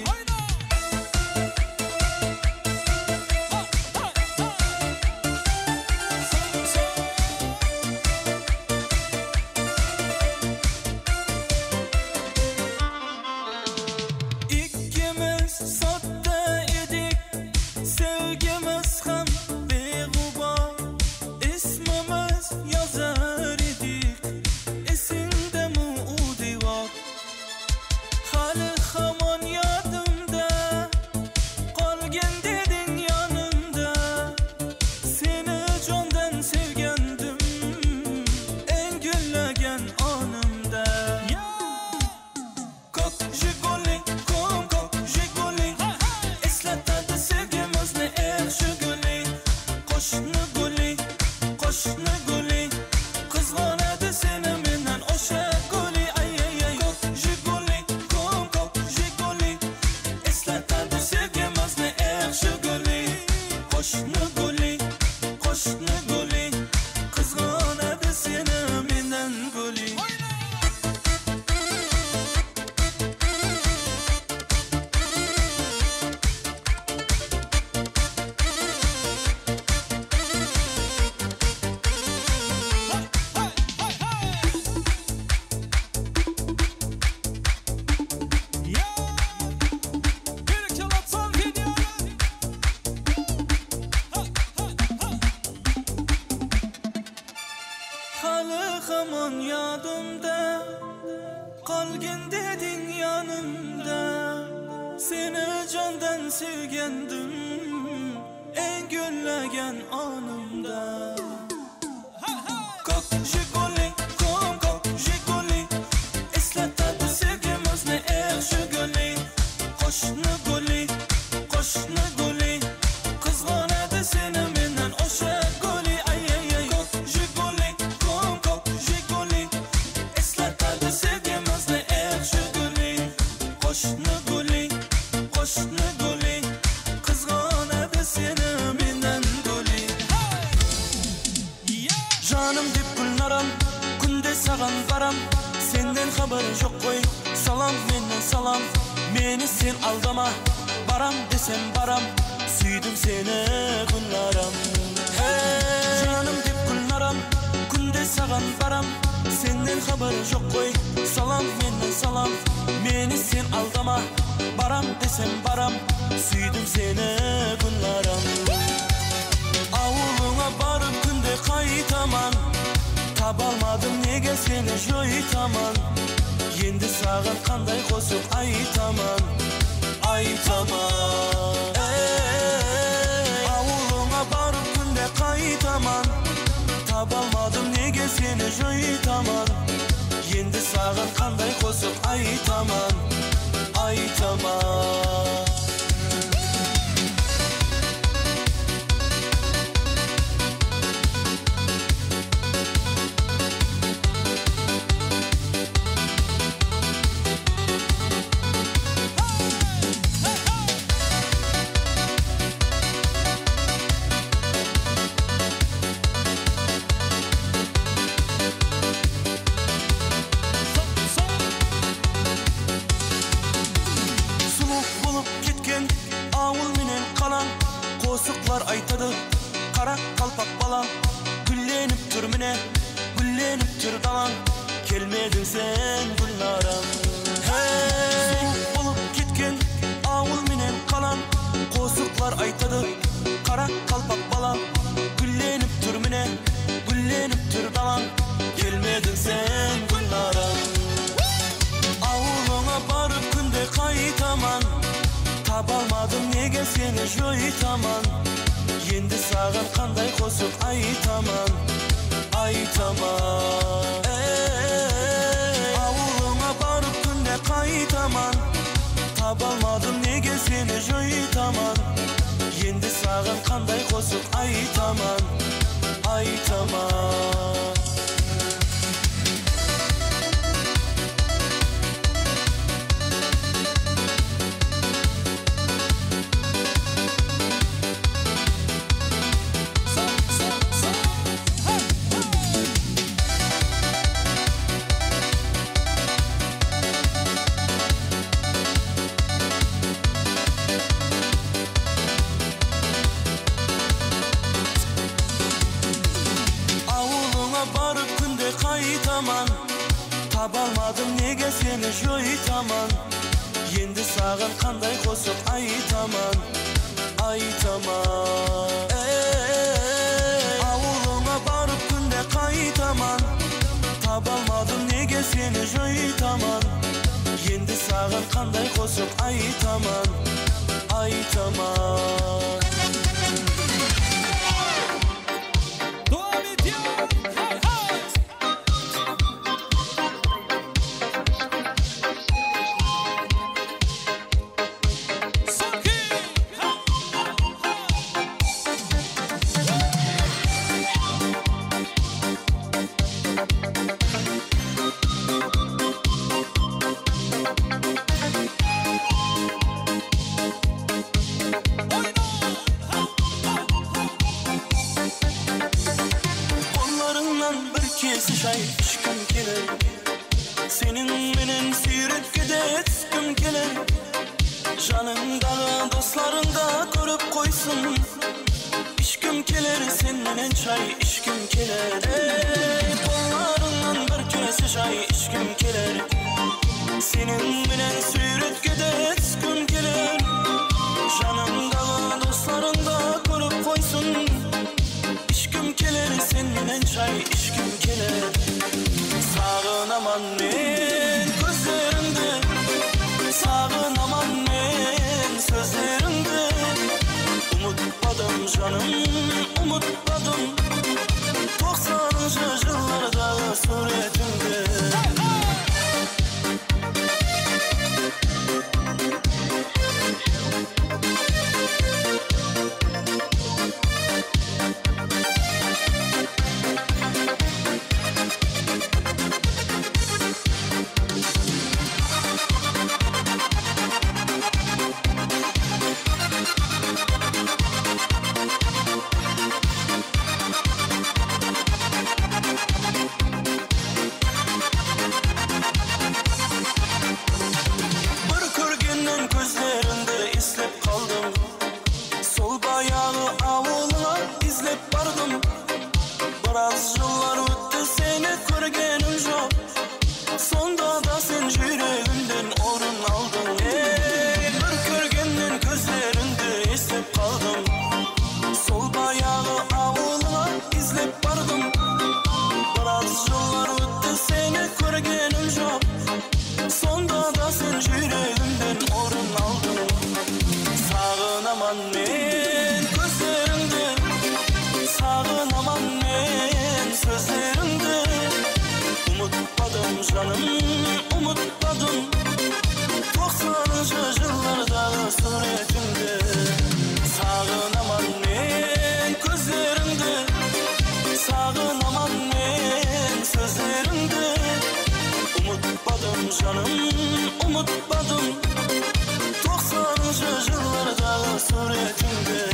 hamon yodimda qolgin deding yonimda seni jondan sevgandim eng gullagan onimda kok jiguli kok jiguli eslatadi sevgimizni yaxshi guli qo'shni guli qizg'onadi seni mendan o'sha guli ay ay ay kok jiguli baram, senden haber yok koy. Salam menden salam, meni sen aldama. Baram desem baram, süydüm seni günlaram. Hey canım dip günlaram, günde sağan baram. Senden haber yok koy. Salam menden salam, meni sen aldama. Baram desem baram, süydüm seni günlaram. Avuluna barıp günde kaytaman. Tabalmadım nege seni joytaman. Yendi sağın kanday kosup aytaman. Aytaman. Avuluna barıp günde kaytaman. Tabalmadım nege seni joytaman. Yendi sağın kanday kosup aytaman. Aytaman. Aytadı kara kalpak balan, güllenip türmüne, güllenip tür dalan. Kelmedin sen günlaram. Hey olup gitken ağul minen kalan, kosuklar aytadı kara kalpak balan, güllenip türmüne, güllenip tür dalan. Kelmedin sen günlaram. Ağuluna barıp günde kaytaman. Tabalmadım nege seni joytaman. Yendi sağın kanday kosup aytaman. Aytaman. Avuluna barıp günde kaytaman. Tabalmadım nege seni joytaman. Yendi sağın kanday kosup aytaman. Aytaman. Tabalmadım nege seni joytaman. Yendi sağın kanday kosup aytaman. Aytaman. Avuluna barıp günde kaytaman. Tabalmadım nege seni joytaman. Yendi sağın kanday kosup aytaman. Aytaman. Senin menen sürüp gidetkim keler. Janımda dostlarında görüp koysun. İşkim keler sen menen çay içkim keler. Kollarından bir kese çay içkim keler. Senin menen sürüp gidetkim keler. Janımda dostlarında görüp koysun. İşkim keler sen menen çay içkim keler. Sağınaman men gözlerinde, sağınaman men sözlerinde. Umutmadım canım, umutmadım 90'lı yıllarda suretinde. Sağınaman men gözlerinde, sağınaman men sözlerinde. Umutmadım canım, umutmadım 90'lı yıllarda suretimde. Sağınaman men gözlerinde, sağınaman men sözlerinde. Umutmadım canım, umutmadım 90'lı yıllarda suretimde.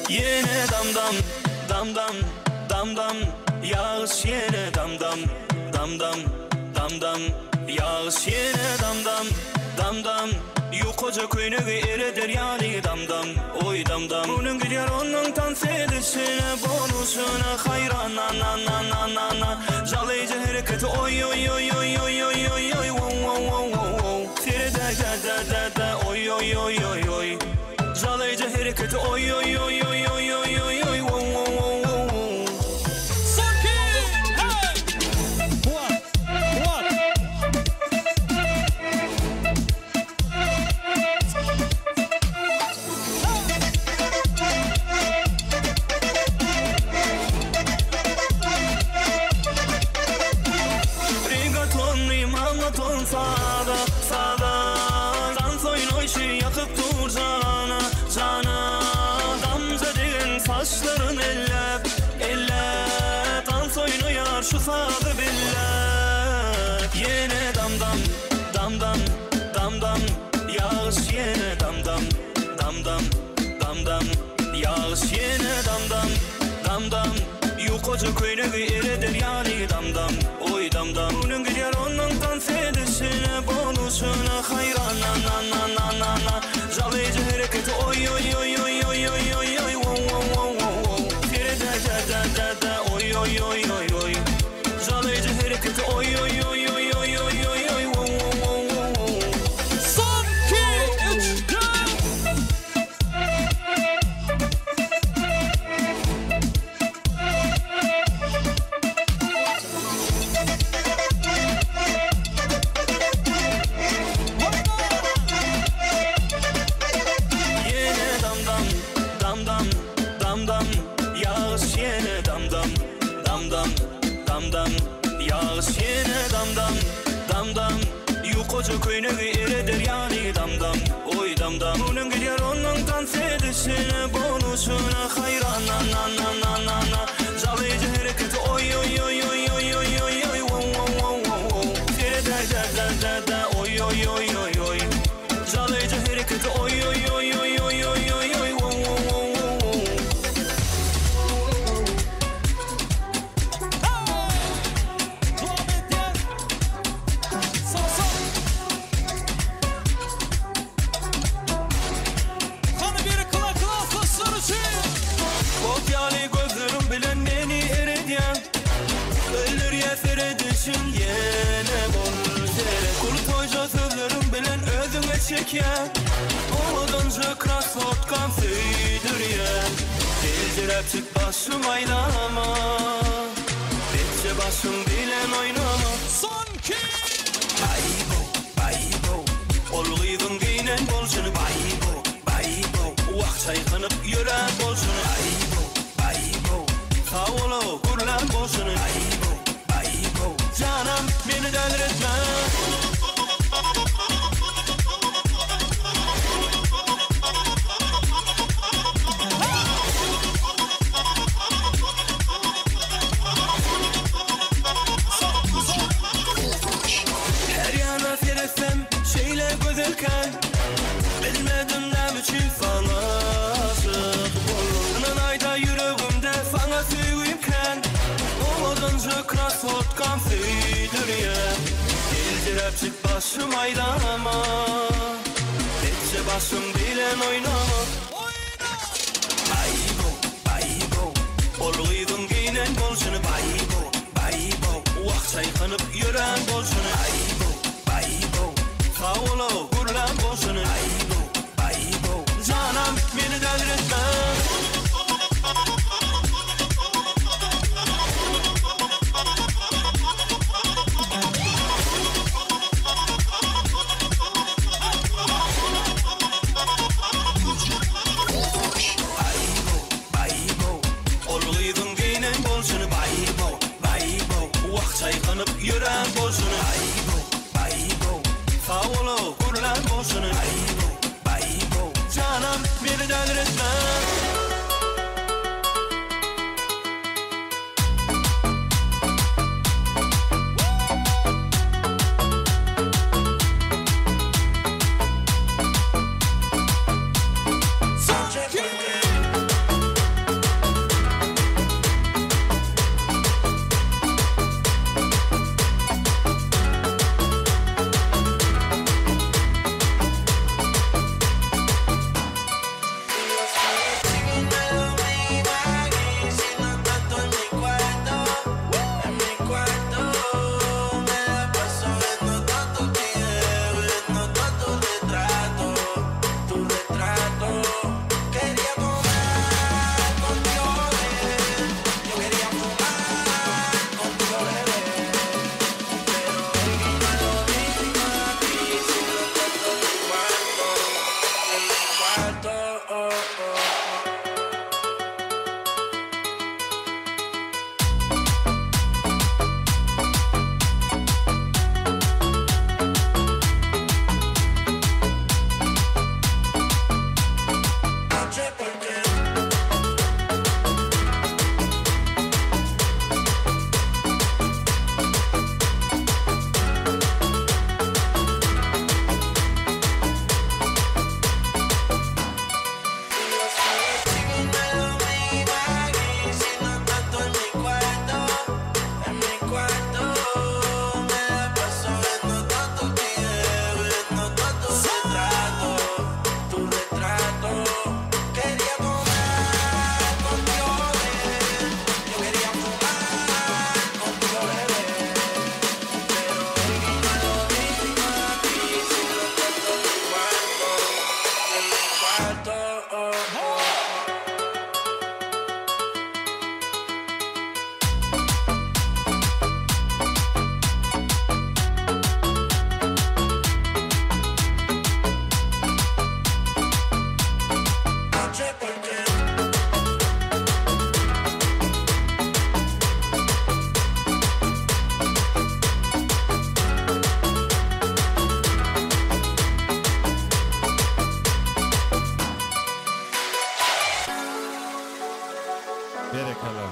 Yine damdam, damdam, damdam, yağış yine damdam, damdam, damdam, yağış yine damdam, damdam. Yukoca köyüne eridir yani damdam, oy damdam. Bunun gidiyor onun dans edişine, bonusuna hayran, na na na na na na. Jalayıcı hareketi, oy oy oy oy oy oy oy oy, wow wow wow wow wow. Tiri da da da da da, oy oy oy oy oy. Jalayıcı hareketi, oy oy oy oy oy oy oy oy, wow wow wow wow. Sanki, hey! What? Rigaton, imamaton, sada, sada. Dans oyunu işi yakıp dur cana, cana. Damca değil saçların elle, elle. Dans oyunu yar şu sadı bille. Yine damdam, damdam, damdam. Yağış yine damdam, damdam, damdam. Yağış yine damdam, damdam. Yukoca köyüne eridir yani damdam, oy damdam. Bunun gidiyor onun dans edişine, bonusuna hayran, na na na na na na. Jalayıcı hareketi, oy oy oy oy oy oy oy oy, wow wow wow wow wow. Tiri da da da da da, oy oy oy oy oy. Jalayıcı hareketi, oy oy oy oy oy oy oy oy, wow wow wow wow wow. Son, iki, üç, dört. Yine damdam, damdam, damdam. Yağış yine damdam, damdam, damdam. Yağış yine damdam, damdam. Yukoca köyüne eridir yani damdam, oy damdam. Bunun gidiyor onun dans edişine, bonusuna hayran, na na na na na na. Jalayıcı hareketi, oy oy oy oy oy oy oy oy, wow wow wow wow wow. Tiri da da da da da, oy oy oy oy oy. Jalayıcı hareketi, oy oy oy oy oy oy oy oy, wow wow wow wow wow. Kopyalı gözlerim bilen beni eredyen. Ölür yeter edişin yine bol sere. Kurt hoca sözlerim bilen özüme çeken. Oğlanca krasot kan süydüryen. Dildirep çık başım aynama. Bitçe başım bilen oynama. Sanki. Baybo, baybo. Olguydun giynen bolşunu baybo, baybo. Vaq çayqanıp yören bolşunu baybo, baybo. Sağ olu kurlan bolşunu baybo, baybo. Canım beni delirtme. Her yana seyretsem şeyler güzelken, bilmedim ne biçim sana aşık oldum. Ayda yüreğimde sana sevgimken, olunca krasot kan süydüryen. Dildirep çık başım aydama. Bitçe başım bilen oynama. Baybo, baybo. Olguydun giynen bolşunu baybo, baybo. yürek boşuna Aybo, sağ ol kurlar boşuna Aybo, canım beni delirtme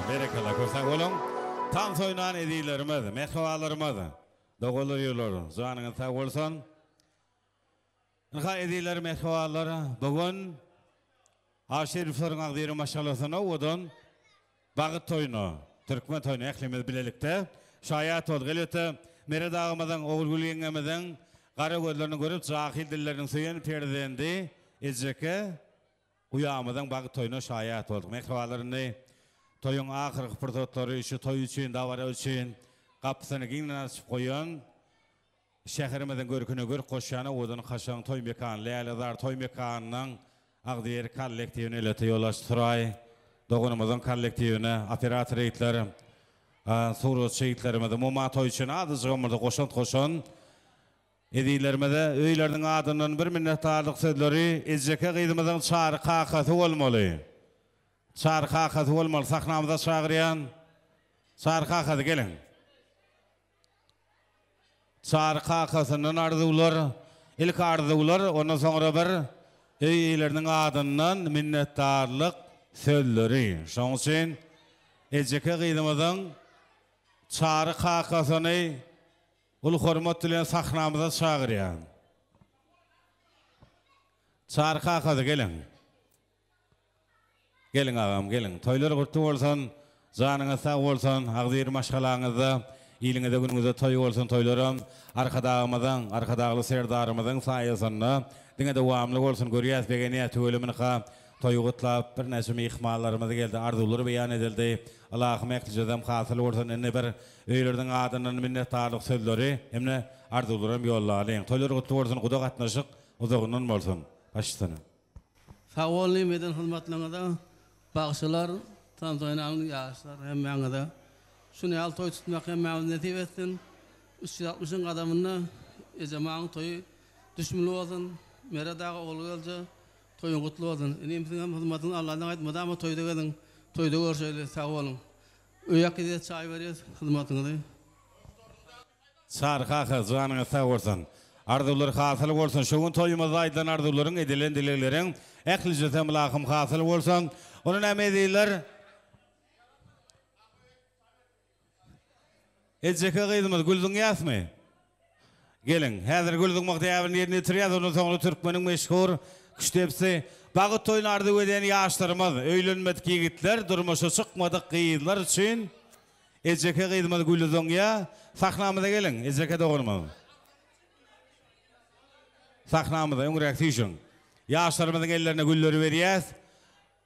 Berekala, görsen olun. Tam soynan edilerimiz, mehvalarımız, doğulur yolları, zanın sağ olsun. Nıha ediler mehvaları, bugün Aşirif sorun ağdiri maşallasına odun, Bağıt toyunu, Türkmen toyunu eklimiz bilelikte, şayat ol geleti, Mere dağımızın, oğul gülüyengemizin, Qara gözlerini görüp, cahil dillerini suyan perdendi, Eceke, uyağımızın Bağıt toyunu şayat olduk. Mehvalarını, toyun ahırıq pırtotları, şu toy üçün, davara üçün, kapısını giyinin açıp koyun, şehrimizin görkünü gör, koşanı odun kaşan toy mekan, Leyladar toy mekanının Ağdiyeri kollektivini ileti yolaştıray, doğunumuzun kollektivini, operatör eğitlerim, Suruz şehitlerimizi, Muma toy için adı zığımırdı koşun, edilerimizi, öylerinin adının bir minnettarlık sözleri, Eceke kıydımızın çağrı kakatı olmalı. Çağrı kakatı olmalı, sahnamıza çağırayan, çağrı kakatı gelin. Çağrı kakatının arzular, ilk arzular, ondan sonra bir öylerinin adından minnettarlık sözleri. Şoň üçin Eceke kıydımızın çağrı kakatını ul hormat bilen sahnamıza çağırayan. Çağrı kakatı gelin. Gelin ağam, gelin. Toylar kurtu olsun, canınız sağ olsun, ağzir maşgalağınızda, iyiliğinizde gününüzde toy olsun toylarım. Arkadağımızın, arkadağlı serdarımızın sayesinde, dine devamlı olsun, görüyüz begeniyeti ölümünü toy kutlap, bir nesim ihmallarımız geldi, arzuları beyan edildi. Allah'ım eklicizem hasıl olsun, enne bir öylerden adının minnettarlık sözleri, emne arzularım yollayın. Toylar kurtu olsun, kuda katnaşık, uzağının olsun. Başlasana. Sağ olun, meden hizmetlerinize. Bağışlar, tanıtayın yaşlar hem yanında. Şunu al toy tutmak hem yanında netif etsin. 360'ın adamına ecemanın toyu düşmülü olsun. Mere dağı oğlu gelce toyun kutlu olsun. Elimizin hizmetini Allah'dan aytmadı ama toyda gelin. Toyda görüşeyle sağ olun. Öyak edip çay veriyoruz hizmetinize. Sarıqa zıvanına sağ olsun. Arzular hasıl olsun. Şoğun toyumuz aydan arzuların edilen dileklerin eklice temlakım hasıl olsun. Onun emediler Eceke kıydımız Güldün Yasmı. Gelin, hazır Güldün Muhtiyabın yerini itiriyaz. Onun sonra Türkmenin meşhur küştepsi. Bağıt toynardı öden yaşlarımız. Öylünmet giyitler, durmuşu çıkmadık kıyıdlar için. Eceke kıydımız Güldün ya. Sahnamıza gelin, Eceke doğurmalı. Sahnamıza, öngürek tişin. Yaşlarımızın ellerine gülleri veriyaz.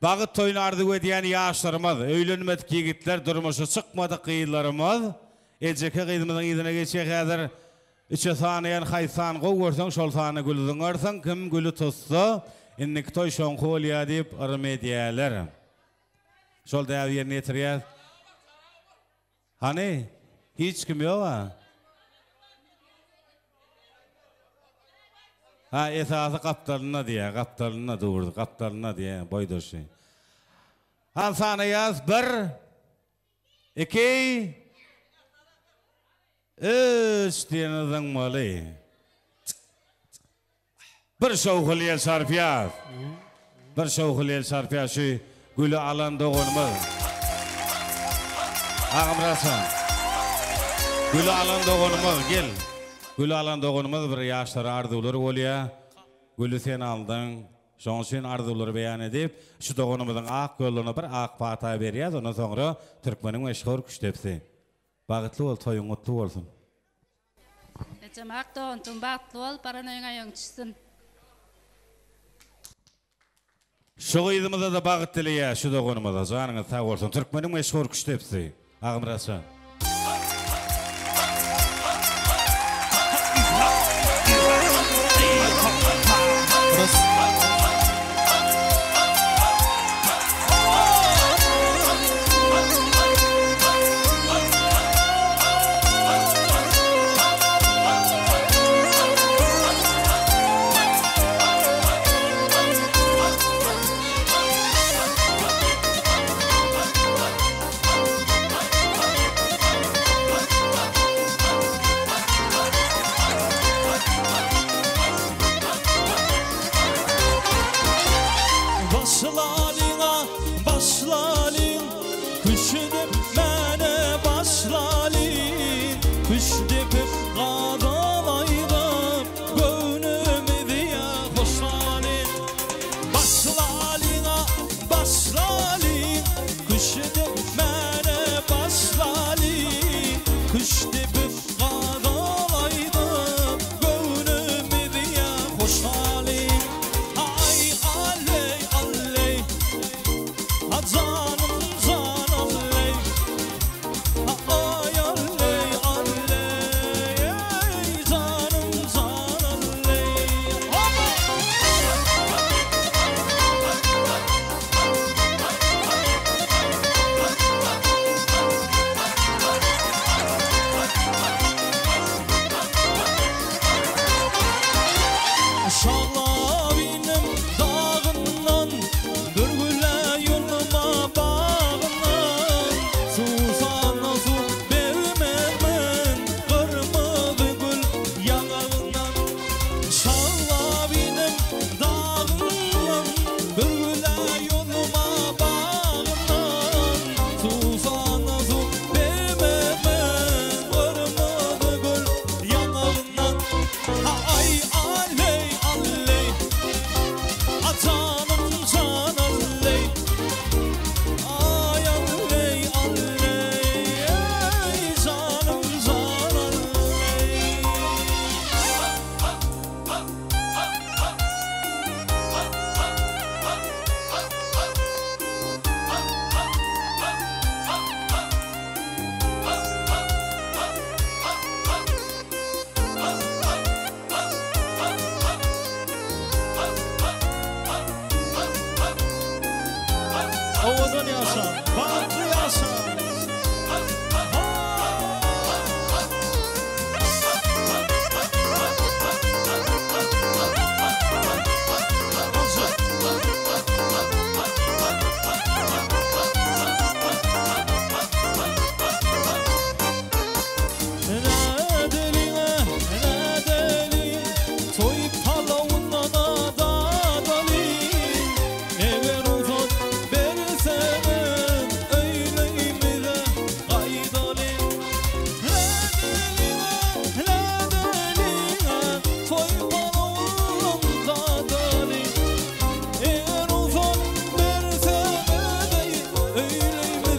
Bağıt toynardı öden yaşlarımız. Öylünmet giyitler, durmuşu çıkmadık kıyıdlarımız. Eceke kıydımızın idine geçecek hazır. İçe saniyen haysan qoğursan, şol sani gülüdün arsan, kim gülü tutsa, innik toy şon qo'lya deyip armediyalar. Şol dav yerine yetiriyaz. Hani? Hiç kim yok ha? Ha, esası kaptalına diye, kaptalına doğurdu, kaptalına diye, boydoşu. Han sana yaz, 1, 2, 3 diyenizden malı. Bir şovhuliyel sarfiyat. Bir şovhuliyel sarfiyat şu gülü alan doğunmaz. Ağam Rasan. Gülü alan doğunmaz gel. Gülü alan doğunmaz bir yaşları arzuları oluyor. Gülü sen aldın. Şoň üçin arzuları beyan edip şu doğunumuzun ak yoluna bir ak pata berýär. Ondan sonra Türkmeniň meşhur küştepsi. Bagıtlı ol, toyun mutlu olsun. Ecemak doğuntun bagıtlı ol, Baraneriň aýagyň düşsün. Şu ýylymyzda da bagyt dileýär, şu doğunumyzda janyňyz sag bolsun. Türkmeniň meşhur küştepsi. Ağam Rasan.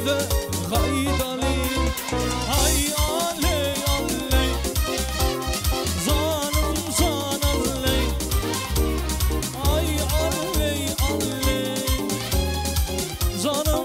gözde haydalı. Ay aley aley, zanım zan aley. Ay aley aley, zanım